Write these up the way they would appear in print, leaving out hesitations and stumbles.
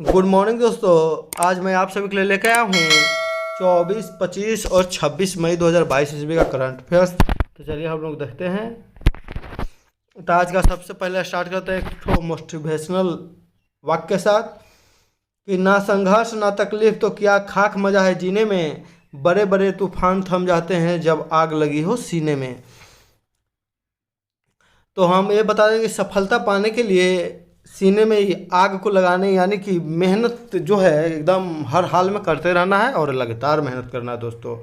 Good morning दोस्तों। आज मैं आप सभी के लिए लेकर आया हूँ 24, 25 और 26 मई 2022 ईस्वी का करंट अफेयर्स। तो चलिए हम लोग देखते हैं। तो आज का सबसे पहले स्टार्ट करते हैं एक मोटिवेशनल वाक्य के साथ कि ना संघर्ष ना तकलीफ तो क्या खाक मजा है जीने में, बड़े बड़े तूफान थम जाते हैं जब आग लगी हो सीने में। तो हम ये बता दें कि सफलता पाने के लिए सीने में ही आग को लगाने यानी कि मेहनत जो है एकदम हर हाल में करते रहना है और लगातार मेहनत करना है दोस्तों।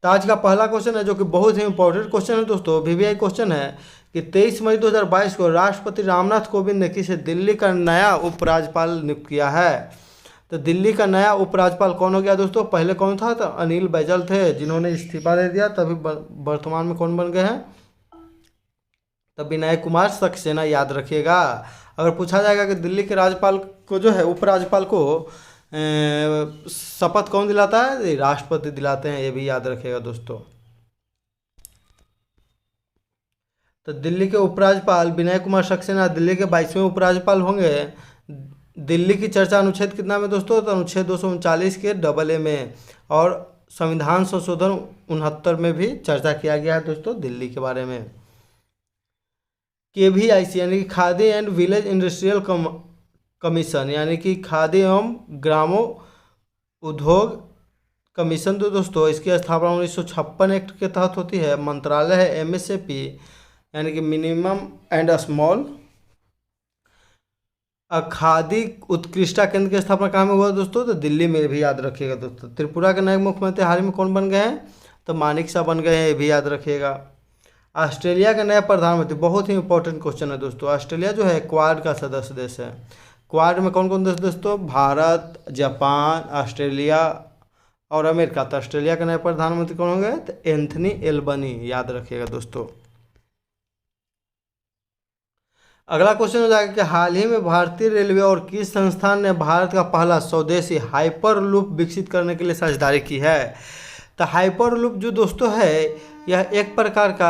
तो आज का पहला क्वेश्चन है जो कि बहुत ही इंपॉर्टेंट क्वेश्चन है दोस्तों, वीवीआई क्वेश्चन है कि 23 मई 2022 को राष्ट्रपति रामनाथ कोविंद ने किसे दिल्ली का नया उपराज्यपाल नियुक्त किया है। तो दिल्ली का नया उपराज्यपाल कौन हो गया दोस्तों? पहले कौन था? तो अनिल बैजल थे जिन्होंने इस्तीफा दे दिया, तभी वर्तमान में कौन बन गए हैं? तब विनय कुमार सक्सेना याद रखिएगा। अगर पूछा जाएगा कि दिल्ली के राज्यपाल को जो है उपराज्यपाल को शपथ कौन दिलाता है? ये राष्ट्रपति दिलाते हैं, ये भी याद रखिएगा दोस्तों। तो दिल्ली के उपराज्यपाल विनय कुमार सक्सेना दिल्ली के 22वें उपराज्यपाल होंगे। दिल्ली की चर्चा अनुच्छेद कितना में दोस्तों? तो अनुच्छेद 239 के डबल ए में, और संविधान संशोधन 69 में भी चर्चा किया गया है दोस्तों दिल्ली के बारे में। KVIC यानी कि khadi and village industrial commission यानी कि खादी एवं ग्रामो उद्योग कमीशन तो दोस्तों इसकी स्थापना 1956 एक्ट के तहत होती है। मंत्रालय है MSAP यानी कि मिनिमम एंड स्मॉल। खादी उत्कृष्टता केंद्र की स्थापना कहाँ में हुआ दोस्तों? तो दिल्ली में भी याद रखिएगा दोस्तों। त्रिपुरा के नए मुख्यमंत्री हाल ही में कौन बन गए हैं? तो मानिक शाह बन गए हैं, ये भी याद रखिएगा। ऑस्ट्रेलिया का नया प्रधानमंत्री, बहुत ही इंपॉर्टेंट क्वेश्चन है दोस्तों। ऑस्ट्रेलिया जो है क्वाड का सदस्य देश है। क्वाड में कौन कौन देश दोस्तों? भारत, जापान, ऑस्ट्रेलिया और अमेरिका। तो ऑस्ट्रेलिया के नए प्रधानमंत्री कौन होंगे? तो एंथनी एल्बनी, याद रखिएगा दोस्तों। अगला क्वेश्चन हो जाएगा कि हाल ही में भारतीय रेलवे और किस संस्थान ने भारत का पहला स्वदेशी हाइपर लूप विकसित करने के लिए साझेदारी की है? तो हाइपर लूप जो दोस्तों है यह एक प्रकार का,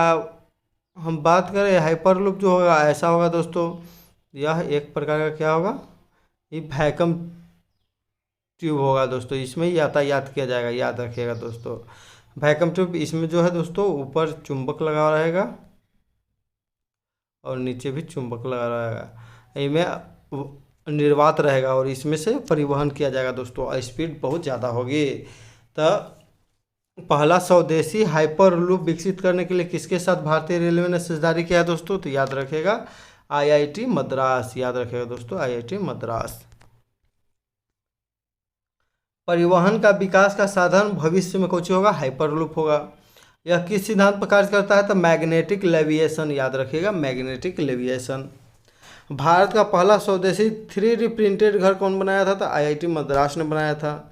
हम बात करें हाइपर लूप जो होगा ऐसा होगा दोस्तों, यह एक प्रकार का क्या होगा? ये वैक्यूम ट्यूब होगा दोस्तों। इसमें यातायात किया जाएगा, याद रखिएगा दोस्तों। वैक्यूम ट्यूब, इसमें जो है दोस्तों ऊपर चुंबक लगा रहेगा और नीचे भी चुंबक लगा रहेगा, इनमें निर्वात रहेगा और इसमें से परिवहन किया जाएगा दोस्तों। स्पीड बहुत ज़्यादा होगी। तो पहला स्वदेशी हाइपर लूप विकसित करने के लिए किसके साथ भारतीय रेलवे ने साझेदारी किया है दोस्तों? तो याद रखेगा IIT मद्रास, याद रखेगा दोस्तों IIT मद्रास। परिवहन का विकास का साधन भविष्य में कुछ होगा? हाइपर लूप होगा। यह किस सिद्धांत पर कार्य करता है? तो मैग्नेटिक लेविएशन, याद रखिएगा मैग्नेटिक लेविएशन। भारत का पहला स्वदेशी 3D प्रिंटेड घर कौन बनाया था? तो IIT मद्रास ने बनाया था।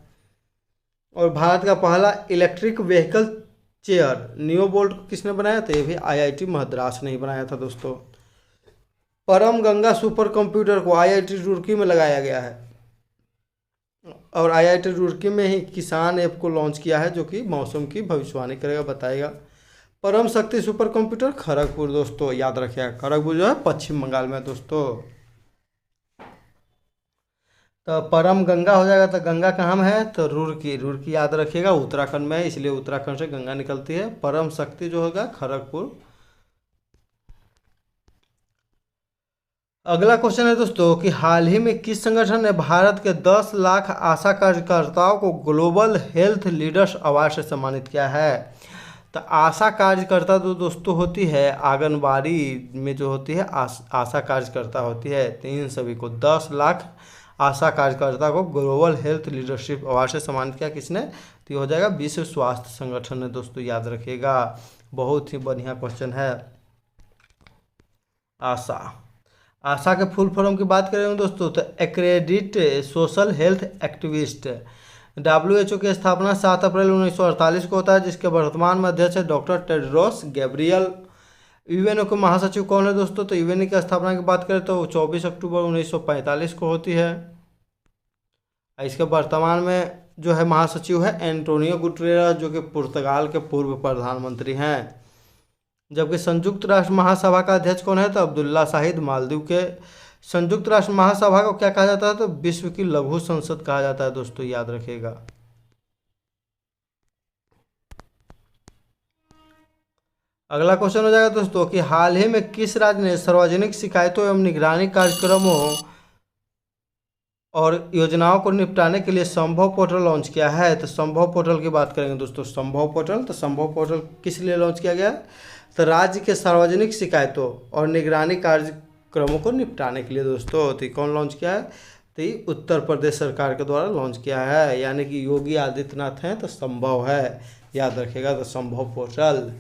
और भारत का पहला इलेक्ट्रिक व्हीकल चेयर नियोबोल्ट को किसने बनाया था? ये भी IIT मद्रास ने ही बनाया था दोस्तों। परम गंगा सुपर कंप्यूटर को IIT रुड़की में लगाया गया है और IIT रुड़की में ही किसान ऐप को लॉन्च किया है जो कि मौसम की भविष्यवाणी करेगा, बताएगा। परम शक्ति सुपर कंप्यूटर खड़गपुर दोस्तों, याद रखिएगा खड़गपुर जो है पश्चिम बंगाल में दोस्तों। तो परम गंगा हो जाएगा, तो गंगा कहाँ में है? तो रुड़की, रुड़की याद रखिएगा उत्तराखंड में है, इसलिए उत्तराखंड से गंगा निकलती है। परम शक्ति जो होगा खड़गपुर। अगला क्वेश्चन है दोस्तों कि हाल ही में किस संगठन ने भारत के 10 लाख आशा कार्यकर्ताओं को ग्लोबल हेल्थ लीडर्स अवार्ड से सम्मानित किया है? तो आशा कार्यकर्ता जो दोस्तों होती है आंगनबाड़ी में जो होती है आशा कार्यकर्ता होती है, तो इन सभी को 10 लाख आशा कार्यकर्ता को ग्लोबल हेल्थ लीडरशिप अवार्ड से सम्मानित किया किसने? तो ये हो जाएगा विश्व स्वास्थ्य संगठन ने दोस्तों, याद रखिएगा। बहुत ही बढ़िया क्वेश्चन है। आशा के फुल फॉर्म की बात करेंगे दोस्तों तो accredit social health activist. WHO की स्थापना 7 अप्रैल 1948 को होता है, जिसके वर्तमान में अध्यक्ष है डॉक्टर टेड्रोस गैब्रियल। UN के महासचिव कौन है दोस्तों? तो UN की स्थापना की बात करें तो 24 अक्टूबर 1945 को होती है। इसके वर्तमान में जो है महासचिव है एंटोनियो गुटेरेस जो कि पुर्तगाल के पूर्व प्रधानमंत्री हैं। जबकि संयुक्त राष्ट्र महासभा का अध्यक्ष कौन है? तो अब्दुल्ला शाहिद मालदीव के संयुक्त राष्ट्र महासभा को क्या कहा जाता है? तो विश्व की लघु संसद कहा जाता है दोस्तों, याद रखिएगा। अगला क्वेश्चन हो जाएगा दोस्तों कि हाल ही में किस राज्य ने सार्वजनिक शिकायतों एवं निगरानी कार्यक्रमों और योजनाओं को निपटाने के लिए संभव पोर्टल लॉन्च किया है? तो संभव पोर्टल की बात करेंगे दोस्तों, संभव पोर्टल। तो संभव पोर्टल किस लिए लॉन्च किया गया है? तो राज्य के सार्वजनिक शिकायतों और निगरानी कार्यक्रमों को निपटाने के लिए दोस्तों। तो कौन लॉन्च किया है? तो ये उत्तर प्रदेश सरकार के द्वारा लॉन्च किया है, यानी कि योगी आदित्यनाथ हैं, तो संभव है, याद रखिएगा। तो संभव पोर्टल।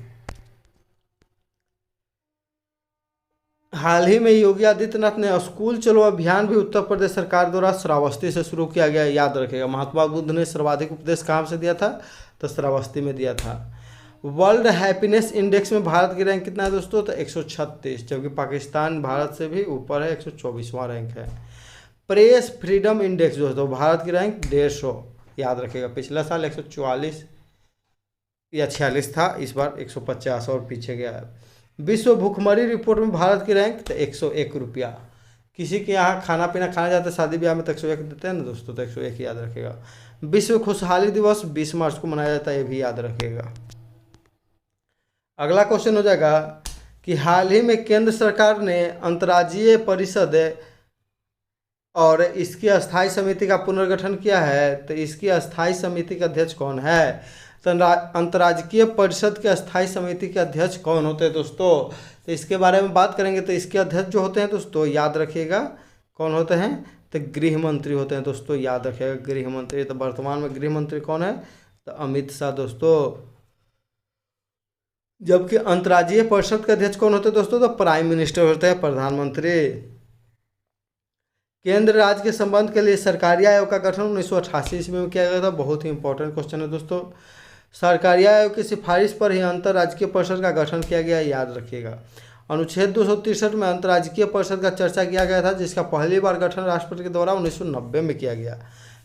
हाल ही में योगी आदित्यनाथ ने स्कूल चलो अभियान भी उत्तर प्रदेश सरकार द्वारा श्रावस्ती से शुरू किया गया, याद रखेगा। महात्मा बुद्ध ने सर्वाधिक उपदेश कहाँ से दिया था? तो श्रावस्ती में दिया था। वर्ल्ड हैप्पीनेस इंडेक्स में भारत की रैंक कितना है दोस्तों? तो 136, जबकि पाकिस्तान भारत से भी ऊपर है, 124वां रैंक है। प्रेस फ्रीडम इंडेक्स दोस्तों, भारत की रैंक 150, याद रखेगा। पिछला साल 144 या 46 था, इस बार 150 और पीछे गया है। विश्व भुखमरी रिपोर्ट में भारत की रैंक तो 101 रुपया। किसी के यहाँ खाना पीना खाने जाते शादी ब्याह में तो 101 देते हैं ना दोस्तों, तो 101 याद रखेगा। विश्व खुशहाली दिवस 20 मार्च को मनाया जाता है, ये भी याद रखेगा। अगला क्वेश्चन हो जाएगा कि हाल ही में केंद्र सरकार ने अंतर्राज्यीय परिषद और इसकी अस्थायी समिति का पुनर्गठन किया है, तो इसकी अस्थायी समिति का अध्यक्ष कौन है? तो अंतर्राज्यीय परिषद के अस्थायी समिति के अध्यक्ष कौन होते हैं दोस्तों? तो इसके बारे में बात करेंगे। तो इसके अध्यक्ष जो होते हैं दोस्तों, याद रखिएगा, कौन होते हैं? तो गृह मंत्री होते हैं दोस्तों, याद रखिएगा, गृह मंत्री। तो वर्तमान में गृह मंत्री कौन है? तो अमित शाह दोस्तों। जबकि अंतर्राज्यीय परिषद के अध्यक्ष कौन होते हैं दोस्तों? तो प्राइम मिनिस्टर होते हैं, प्रधानमंत्री। केंद्र राज्य के संबंध के लिए सरकारी आयोग का गठन 1988 ईस्वी में किया गया था। बहुत ही इंपॉर्टेंट क्वेश्चन है दोस्तों। सरकारी आयोग की सिफारिश पर ही अंतर्राज्यीय परिषद का गठन किया गया, याद रखिएगा। अनुच्छेद 263 में अंतर्राज्यीय परिषद का चर्चा किया गया था, जिसका पहली बार गठन राष्ट्रपति के द्वारा 1990 में किया गया,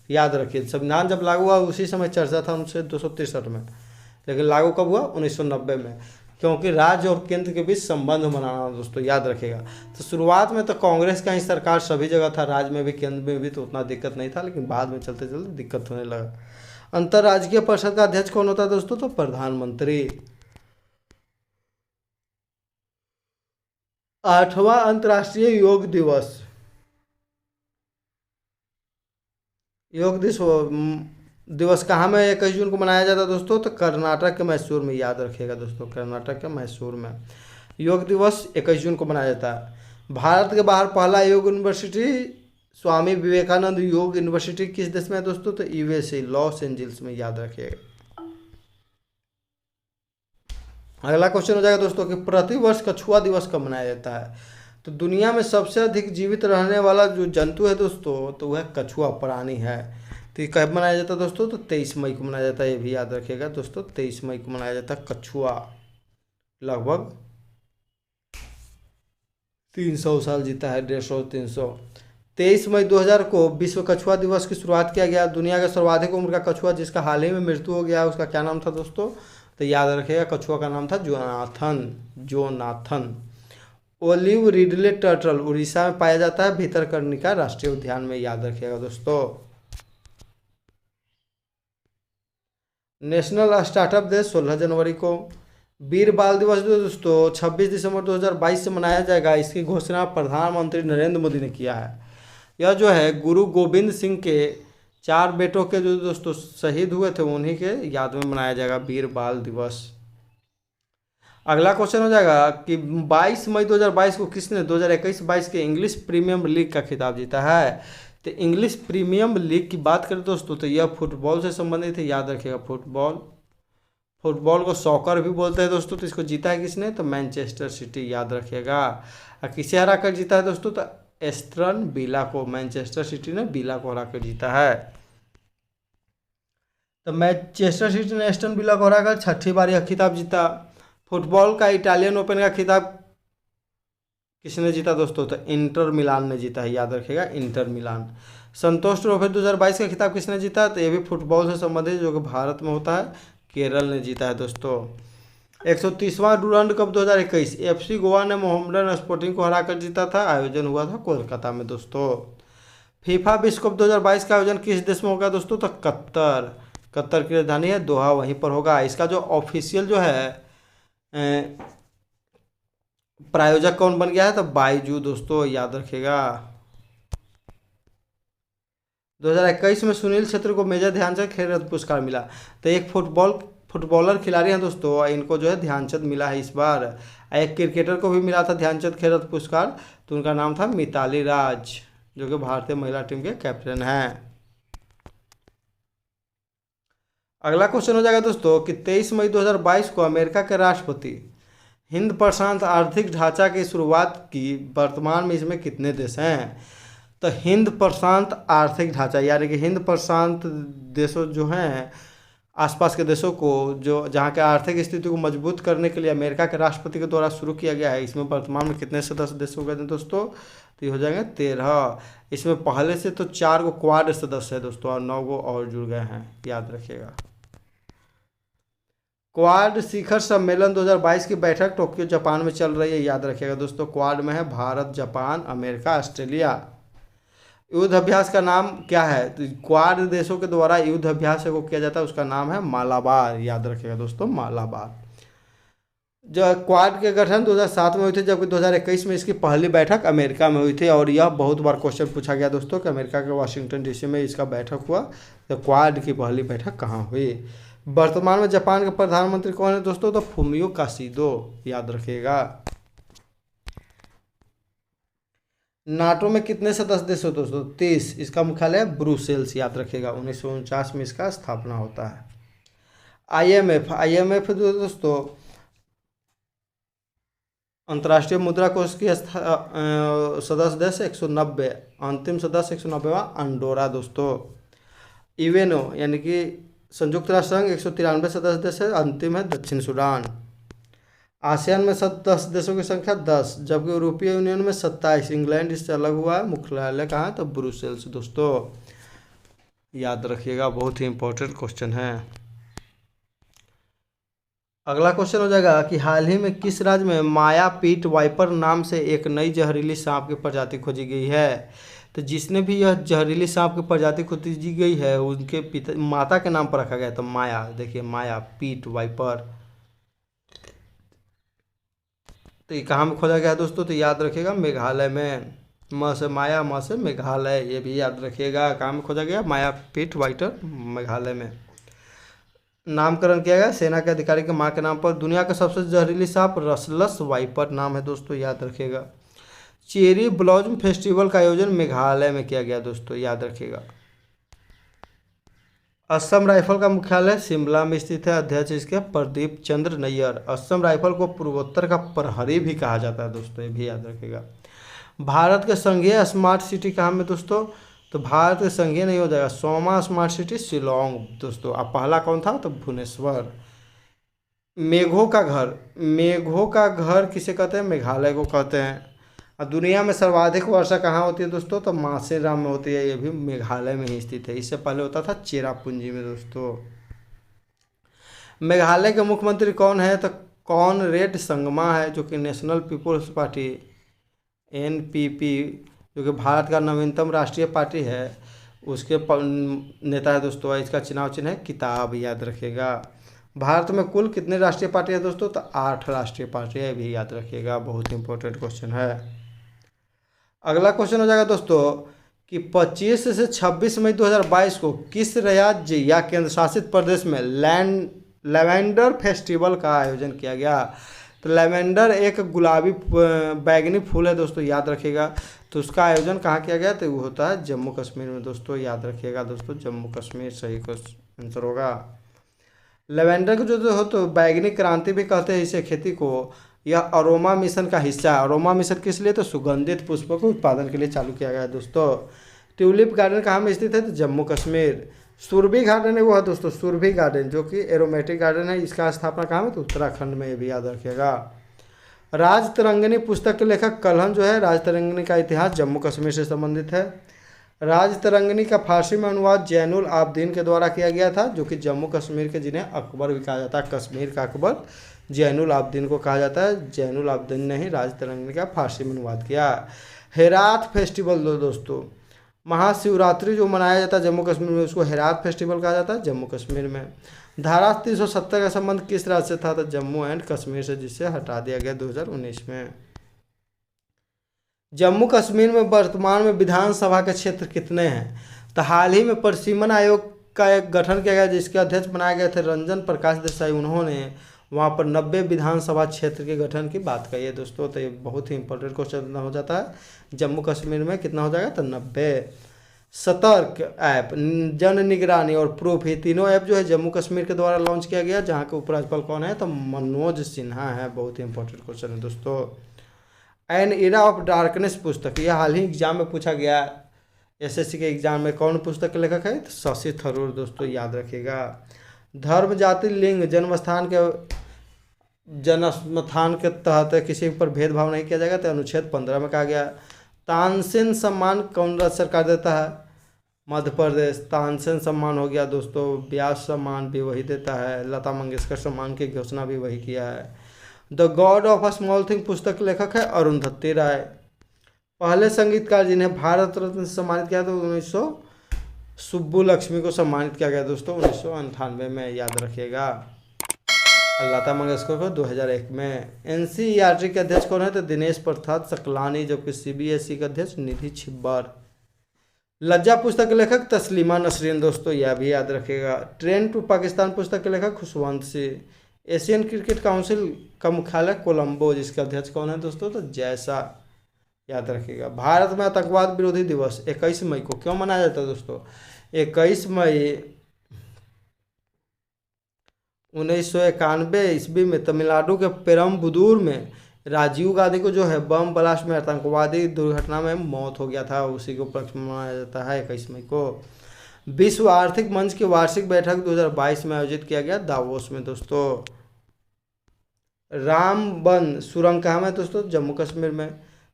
याद रखिए। संविधान जब लागू हुआ उसी समय चर्चा था अनुच्छेद 263 में, लेकिन लागू कब हुआ? 1990 में, क्योंकि राज्य और केंद्र के बीच संबंध बनाना दोस्तों, याद रखेगा। तो शुरुआत में तो कांग्रेस का ही सरकार सभी जगह था, राज्य में भी केंद्र में भी, तो उतना दिक्कत नहीं था, लेकिन बाद में चलते चलते दिक्कत होने लगा। अंतर्राज्यीय परिषद का अध्यक्ष कौन होता है दोस्तों? तो प्रधानमंत्री। 8वां अंतर्राष्ट्रीय योग दिवस, योग दिवस कहाँ में 21 जून को मनाया जाता है दोस्तों? तो कर्नाटक के मैसूर में, याद रखिएगा दोस्तों, कर्नाटक के मैसूर में योग दिवस 21 जून को मनाया जाता है। भारत के बाहर पहला योग यूनिवर्सिटी स्वामी विवेकानंद योग यूनिवर्सिटी किस देश में है दोस्तों? तो यूएसए, लॉस एंजल्स में, याद रखिएगा। अगला क्वेश्चन हो जाएगा दोस्तों कि प्रतिवर्ष कछुआ दिवस कब मनाया जाता है? तो दुनिया में सबसे अधिक जीवित रहने वाला जो जंतु है दोस्तों, तो वह कछुआ प्राणी है। तो ये कब मनाया जाता है दोस्तों? तो 23 मई को मनाया जाता है, ये भी याद रखिएगा दोस्तों, 23 मई को मनाया जाता है कछुआ। लगभग 300 साल जीता है, 150 300। 23 मई 2000 को विश्व कछुआ दिवस की शुरुआत किया गया। दुनिया का सर्वाधिक उम्र का कछुआ जिसका हाल ही में मृत्यु हो गया, उसका क्या नाम था दोस्तों? तो याद रखिएगा, कछुआ का नाम था Jonathan. Olive Ridley turtle Orissa में पाया जाता है, भितरकनिका राष्ट्रीय उद्यान में, याद रखिएगा दोस्तों। नेशनल स्टार्टअप डे 16 जनवरी को। वीर बाल दिवस दोस्तों 26 दिसंबर 2022 से मनाया जाएगा। इसकी घोषणा प्रधानमंत्री नरेंद्र मोदी ने किया है। यह जो है गुरु गोविंद सिंह के 4 बेटों के जो दोस्तों शहीद हुए थे, उन्हीं के याद में मनाया जाएगा वीर बाल दिवस। अगला क्वेश्चन हो जाएगा कि 22 मई 2022 को किसने 2021-22 के इंग्लिश प्रीमियर लीग का खिताब जीता है? तो इंग्लिश प्रीमियर लीग की बात करें दोस्तों, तो यह फुटबॉल से संबंधित है, याद रखिएगा। फुटबॉल को सॉकर भी बोलते हैं दोस्तों। तो इसको जीता है किसने? तो मैनचेस्टर सिटी, याद रखिएगा। और किसे हरा कर जीता है दोस्तों? तो एस्टन विला को, मैनचेस्टर सिटी ने विला को हरा कर जीता है। तो मैनचेस्टर सिटी ने एस्टन विला को हराकर 6ठी बार यह खिताब जीता। फुटबॉल का इटालियन ओपन का खिताब किसने जीता दोस्तों? तो इंटर मिलान ने जीता है, याद रखिएगा, इंटर मिलान। संतोष ट्रॉफी 2022 का खिताब किसने जीता? तो ये भी फुटबॉल से संबंधित, जो कि भारत में होता है, केरल ने जीता है दोस्तों। 130वां डूरंड कप 2021 एफसी गोवा ने मोहम्मडन स्पोर्टिंग को हराकर जीता था। आयोजन हुआ था कोलकाता में दोस्तों। फीफा विश्व कप 2022 का आयोजन किस देश में होगा दोस्तों? तो कतर। कतर की राजधानी है दोहा, वहीं पर होगा। इसका जो ऑफिशियल जो है प्रायोजक कौन बन गया है? तो बाइजू दोस्तों, याद रखिएगा। 2021 में सुनील छेत्री को मेजर ध्यानचंद खेल रत्न पुरस्कार मिला। तो एक फुटबॉलर खिलाड़ी हैं दोस्तों, इनको जो है ध्यानचंद मिला है इस बार। एक क्रिकेटर को भी मिला था ध्यानचंद खेल रत्न पुरस्कार, तो उनका नाम था मिताली राज, जो कि भारतीय महिला टीम के कैप्टन हैं। अगला क्वेश्चन हो जाएगा दोस्तों कि 23 मई 2022 को अमेरिका के राष्ट्रपति हिंद प्रशांत आर्थिक ढांचा की शुरुआत की। वर्तमान में इसमें कितने देश हैं? तो हिंद प्रशांत आर्थिक ढांचा यानी कि हिंद प्रशांत देशों जो हैं, आसपास के देशों को जो जहाँ के आर्थिक स्थिति को मजबूत करने के लिए अमेरिका के राष्ट्रपति के द्वारा शुरू किया गया है। इसमें वर्तमान में कितने सदस्य देश हो गए थे दोस्तों? तो ये हो जाएंगे 13। इसमें पहले से तो 4 गो क्वाड सदस्य है दोस्तों, और 9 गो और जुड़ गए हैं, याद रखिएगा। क्वाड शिखर सम्मेलन 2022 की बैठक टोक्यो जापान में चल रही है, याद रखिएगा दोस्तों। क्वाड में है भारत, जापान, अमेरिका, ऑस्ट्रेलिया। युद्ध अभ्यास का नाम क्या है? तो क्वाड देशों के द्वारा युद्ध अभ्यास को किया जाता है, उसका नाम है मालाबार, याद रखिएगा दोस्तों, मालाबार। जो क्वाड के गठन 2007 में हुई थी, जबकि 2021 में इसकी पहली बैठक अमेरिका में हुई थी। और यह बहुत बार क्वेश्चन पूछा गया दोस्तों कि अमेरिका के वाशिंगटन डीसी में इसका बैठक हुआ, तो क्वाड की पहली बैठक कहाँ हुई? वर्तमान में जापान के प्रधानमंत्री कौन है दोस्तों? तो फुमियो काशिदो, याद रखिएगा। नाटो में कितने सदस्य देश हो दोस्तों? 30। इसका मुख्यालय है ब्रुसेल्स, याद रखिएगा। 1949 में इसका स्थापना होता है। आईएमएफ दोस्तों अंतर्राष्ट्रीय मुद्रा कोष की सदस्य देश 190, अंतिम सदस्य 190वां अंडोरा दोस्तों। यूएनओ यानी कि संयुक्त राष्ट्र संघ 193 सदस्य देश है, अंतिम है दक्षिण सूडान। आसियान में 10 देशों की संख्या 10, जबकि यूरोपीय यूनियन में 27। इंग्लैंड इससे अलग हुआ है। मुख्यालय कहाँ है? तो ब्रुसेल्स दोस्तों, याद रखिएगा, बहुत ही इंपॉर्टेंट क्वेश्चन है। अगला क्वेश्चन हो जाएगा कि हाल ही में किस राज्य में माया पीट वाइपर नाम से एक नई जहरीली सांप की प्रजाति खोजी गई है? तो जिसने भी यह जहरीली सांप की प्रजाति खोजी गई है, उनके माता के नाम पर रखा गया। तो माया, देखिए माया पीट वाइपर। तो ये कहाँ में खोजा गया दोस्तों? तो याद रखिएगा मेघालय में। म से माया, म से मेघालय, ये भी याद रखिएगा। कहाँ में खोजा गया? माया पीट वाइपर, मेघालय में। नामकरण किया गया सेना के अधिकारी के मां के नाम पर। दुनिया का सबसे जहरीली सांप रसलस वाइपर नाम है दोस्तों, याद रखिएगा। चेरी ब्लॉसम फेस्टिवल का आयोजन मेघालय में किया गया दोस्तों, याद रखिएगा। असम राइफल का मुख्यालय शिमला में स्थित है। अध्यक्ष इसके प्रदीप चंद्र नैयर। असम राइफल को पूर्वोत्तर का प्रहरी भी कहा जाता है दोस्तों, ये भी याद रखिएगा। भारत के संघीय स्मार्ट सिटी कहाँ में दोस्तों? तो भारत के संघीय नहीं हो जाएगा, 100वां स्मार्ट सिटी शिलोंग दोस्तों। अब पहला कौन था? तो भुवनेश्वर। मेघों का घर किसे कहते हैं? मेघालय को कहते हैं। और दुनिया में सर्वाधिक वर्षा कहाँ होती है दोस्तों? तो मासेराम में होती है, ये भी मेघालय में ही स्थित है। इससे पहले होता था चेरापूंजी में दोस्तों। मेघालय के मुख्यमंत्री कौन है? तो कॉनरेड संगमा है, जो कि नेशनल पीपुल्स पार्टी एनपीपी, जो कि भारत का नवीनतम राष्ट्रीय पार्टी है, उसके नेता है दोस्तों। इसका चुनाव चिन्ह है किताब, याद रखिएगा। भारत में कुल कितने राष्ट्रीय पार्टी है दोस्तों? तो 8 राष्ट्रीय पार्टी है, भी याद रखिएगा, बहुत इंपॉर्टेंट क्वेश्चन है। अगला क्वेश्चन हो जाएगा दोस्तों कि 25 से 26 मई 2022 को किस राज्य या केंद्र शासित प्रदेश में लैवेंडर फेस्टिवल का आयोजन किया गया? तो लैवेंडर एक गुलाबी बैगनी फूल है दोस्तों, याद रखिएगा। तो उसका आयोजन कहाँ किया गया? तो वो होता है जम्मू कश्मीर में दोस्तों, याद रखिएगा दोस्तों, जम्मू कश्मीर सही आंसर होगा। लैवेंडर को जो हो तो बैगनी क्रांति भी कहते हैं इसे खेती को। यह अरोमा मिशन का हिस्सा है। अरोमा मिशन किस लिए? तो सुगंधित पुष्पों के उत्पादन के लिए चालू किया गया है दोस्तों। ट्यूलिप गार्डन कहाँ में स्थित है? तो जम्मू कश्मीर। सुरभि गार्डन है वो है दोस्तों, सुरभि गार्डन, जो कि एरोमेटिक गार्डन है। इसका स्थापना कहाँ में? तो उत्तराखंड में, ये भी याद रखिएगा। राजतरंगिणी पुस्तक के लेखक कलहन जो है, राजतरंगिणी का इतिहास जम्मू कश्मीर से संबंधित है। राजतरंगिणी का फारसी में अनुवाद जैनुल आबदीन के द्वारा किया गया था, जो कि जम्मू कश्मीर के जिन्हें अकबर भी कहा जाता है, कश्मीर का अकबर जैनुल आबदीन को कहा जाता है। जैनुल आबदीन ने ही राज तिलंगा का फारसी में अनुवाद किया। हेरात फेस्टिवल दोस्तों, महाशिवरात्रि जो मनाया जाता है जम्मू कश्मीर में, उसको हेरात फेस्टिवल कहा जाता है जम्मू कश्मीर में। धारा 370 का संबंध किस राज्य से था? तो जम्मू एंड कश्मीर से, जिससे हटा दिया गया 2019 में। जम्मू कश्मीर में वर्तमान में विधानसभा के क्षेत्र कितने हैं? तो हाल ही में परिसीमन आयोग का एक गठन किया गया, जिसके अध्यक्ष बनाए गए थे रंजन प्रकाश देसाई। उन्होंने वहाँ पर 90 विधानसभा क्षेत्र के गठन की बात कही है दोस्तों। तो ये बहुत ही इंपॉर्टेंट क्वेश्चन हो जाता है। जम्मू कश्मीर में कितना हो जाएगा? तो 90। सतर्क ऐप, जन निगरानी और प्रूफ, ये तीनों ऐप जो है जम्मू कश्मीर के द्वारा लॉन्च किया गया। जहाँ के उपराज्यपाल कौन है? तो मनोज सिन्हा है। बहुत ही इंपॉर्टेंट क्वेश्चन है दोस्तों। एन एरा ऑफ डार्कनेस पुस्तक, यह हाल ही एग्जाम में पूछा गया। एसएससी के एग्जाम में कौन पुस्तक के लेखक है? तो शशि थरूर दोस्तों, याद रखिएगा। धर्म, जाति, लिंग, जन्मस्थान के तहत किसी पर भेदभाव नहीं किया जाएगा, तो अनुच्छेद 15 में कहा गया। तानसेन सम्मान कौन राज्य सरकार देता है? मध्य प्रदेश। तानसेन सम्मान हो गया दोस्तों। व्यास सम्मान भी वही देता है। लता मंगेशकर सम्मान की घोषणा भी वही किया है। The God of a small thing पुस्तक लेखक है अरुंधति राय। पहले संगीतकार जिन्हें भारत रत्न से सम्मानित किया तो 1900 सुब्बुलक्ष्मी को सम्मानित किया गया दोस्तों 1998 में, याद रखिएगा। लता मंगेशकर को 2001 में। एनसीईआरटी के अध्यक्ष कौन है? तो दिनेश प्रसाद सकलानी, जबकि सीबीएसई के अध्यक्ष निधि छिब्बर। लज्जा पुस्तक के लेखक तस्लीमा नसरीन दोस्तों, यह भी याद रखिएगा। ट्रेन टू पाकिस्तान पुस्तक के लेखक Khushwant Singh. Asian cricket council का मुख्यालय कोलंबो, जिसके अध्यक्ष कौन है दोस्तों? तो जैसा, याद रखिएगा। भारत में आतंकवाद विरोधी दिवस 21 मई को क्यों मनाया जाता है दोस्तों? 21 मई 1991 ईस्वी में तमिलनाडु के पेरम्बदूर में राजीव गांधी को जो है बम ब्लास्ट में आतंकवादी दुर्घटना में मौत हो गया था। उसी के उपलक्ष्य में मनाया जाता है 21 मई को। विश्व आर्थिक मंच की वार्षिक बैठक 2022 में आयोजित किया गया दावोस में दोस्तों। राम वन सुरंग कहाँ में दोस्तों? जम्मू कश्मीर में।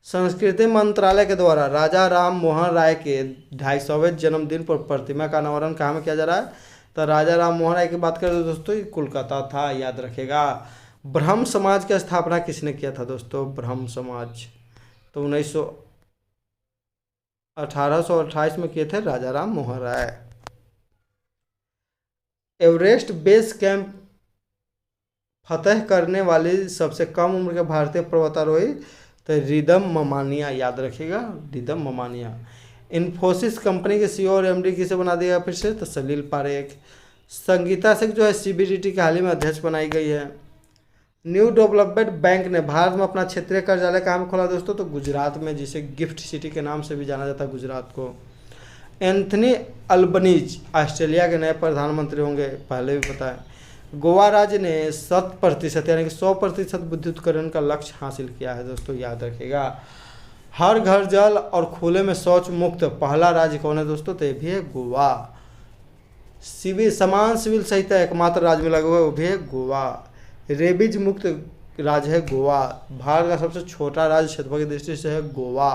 संस्कृति मंत्रालय के द्वारा राजा राम मोहन राय के 250वें जन्मदिन पर प्रतिमा का अनावरण कहाँ में किया जा रहा है? तो राजा राम मोहन राय की बात करें दोस्तों, ये कोलकाता था, याद रखेगा। ब्रह्म समाज की स्थापना किसने किया था दोस्तों? ब्रह्म समाज तो 1828 में किए थे राजा Ram Mohan Roy. Everest base camp फतह करने वाली सबसे कम उम्र के भारतीय पर्वतारोही तो रिदम ममानिया, याद रखिएगा, रिदम ममानिया। इन्फोसिस कंपनी के सीईओ और एमडी किसे बना दिया फिर से? तो सलील पारेख। संगीता सिंह जो है सीबीडीटी के हाल ही में अध्यक्ष बनाई गई है। न्यू डेवलपमेंट बैंक ने भारत में अपना क्षेत्रीय कार्यालय कहाँ में खोला दोस्तों? तो गुजरात में, जिसे गिफ्ट सिटी के नाम से भी जाना जाता है गुजरात को। एंथनी अल्बनीज ऑस्ट्रेलिया के नए प्रधानमंत्री होंगे, पहले भी पता है। गोवा राज्य ने 100% यानी कि 100% विद्युतीकरण का लक्ष्य हासिल किया है दोस्तों, याद रखिएगा। हर घर जल और खुले में शौच मुक्त पहला राज्य कौन है दोस्तों? तो ये भी है गोवा। समान सिविल संहिता एकमात्र राज्य में लागू हुआ, वो भी है गोवा। रेबीज मुक्त राज्य है गोवा। भारत का सबसे छोटा राज्य क्षेत्रफल की दृष्टि से है गोवा।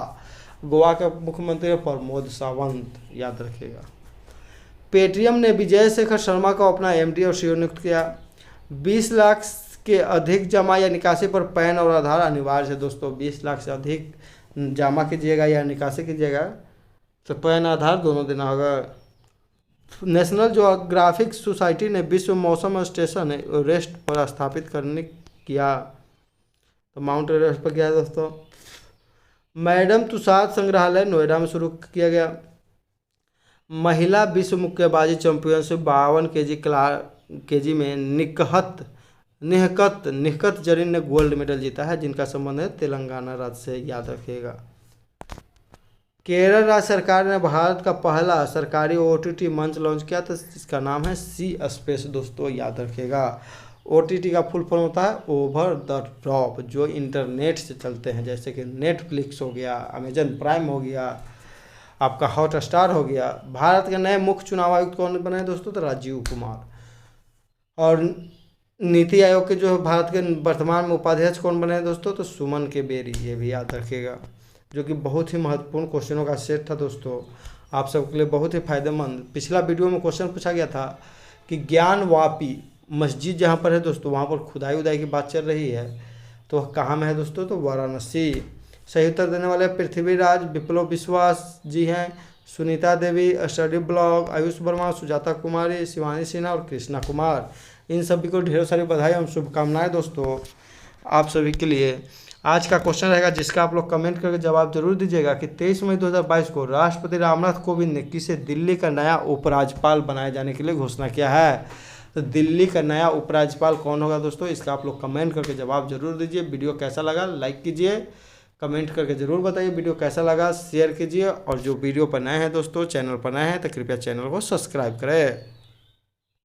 गोवा का मुख्यमंत्री है प्रमोद सावंत, याद रखिएगा। पेटीएम ने विजय शेखर शर्मा को अपना एमडी और सीईओ नियुक्त किया। 20 लाख के अधिक जमा या निकासी पर पैन और आधार अनिवार्य है दोस्तों। 20 लाख से अधिक जमा कीजिएगा या निकासी कीजिएगा तो पैन आधार दोनों देना होगा। नेशनल ज्योग्राफिक सोसाइटी ने विश्व मौसम स्टेशन एवरेस्ट पर स्थापित करने किया, तो माउंट एवरेस्ट पर किया है दोस्तों। मैडम तुसाद संग्रहालय नोएडा में शुरू किया गया। महिला विश्व मुक्केबाजी चैंपियनशिप 52 केजी में निहकत जरीन ने गोल्ड मेडल जीता है, जिनका संबंध है तेलंगाना राज्य से, याद रखिएगा। केरल राज्य सरकार ने भारत का पहला सरकारी ओटीटी मंच लॉन्च किया, तो इसका नाम है सी स्पेस दोस्तों, याद रखिएगा। ओटीटी का फुल फॉर्म होता है ओवर द टॉप, जो इंटरनेट से चलते हैं, जैसे कि नेटफ्लिक्स हो गया, अमेजन प्राइम हो गया, आपका हॉट स्टार हो गया। भारत के नए मुख्य चुनाव आयुक्त कौन बने दोस्तों? तो राजीव कुमार। और नीति आयोग के जो भारत के वर्तमान में उपाध्यक्ष कौन बने हैं दोस्तों? तो सुमन के बेरी, ये भी याद रखिएगा, जो कि बहुत ही महत्वपूर्ण क्वेश्चनों का सेट था दोस्तों, आप सबके लिए बहुत ही फायदेमंद। पिछला वीडियो में क्वेश्चन पूछा गया था कि ज्ञानवापी मस्जिद जहाँ पर है दोस्तों वहाँ पर खुदाई उदाई की बात चल रही है, तो वह कहाँ में है दोस्तों, तो वाराणसी। सही उत्तर देने वाले पृथ्वीराज विप्लव विश्वास जी हैं, सुनीता देवी, स्टडी ब्लॉग, आयुष वर्मा, सुजाता कुमारी, शिवानी सिन्हा और कृष्णा कुमार। इन सभी को ढेरों सारी बधाई एवं शुभकामनाएं दोस्तों आप सभी के लिए। आज का क्वेश्चन रहेगा जिसका आप लोग कमेंट करके जवाब जरूर दीजिएगा कि 23 मई 2022 को राष्ट्रपति रामनाथ कोविंद ने किसे दिल्ली का नया उपराज्यपाल बनाए जाने के लिए घोषणा किया है। तो दिल्ली का नया उपराज्यपाल कौन होगा दोस्तों, इसका आप लोग कमेंट करके जवाब जरूर दीजिए। वीडियो कैसा लगा लाइक कीजिए, कमेंट करके ज़रूर बताइए वीडियो कैसा लगा, शेयर कीजिए, और जो वीडियो पर नए हैं दोस्तों, चैनल पर नए हैं तो कृपया चैनल को सब्सक्राइब करें।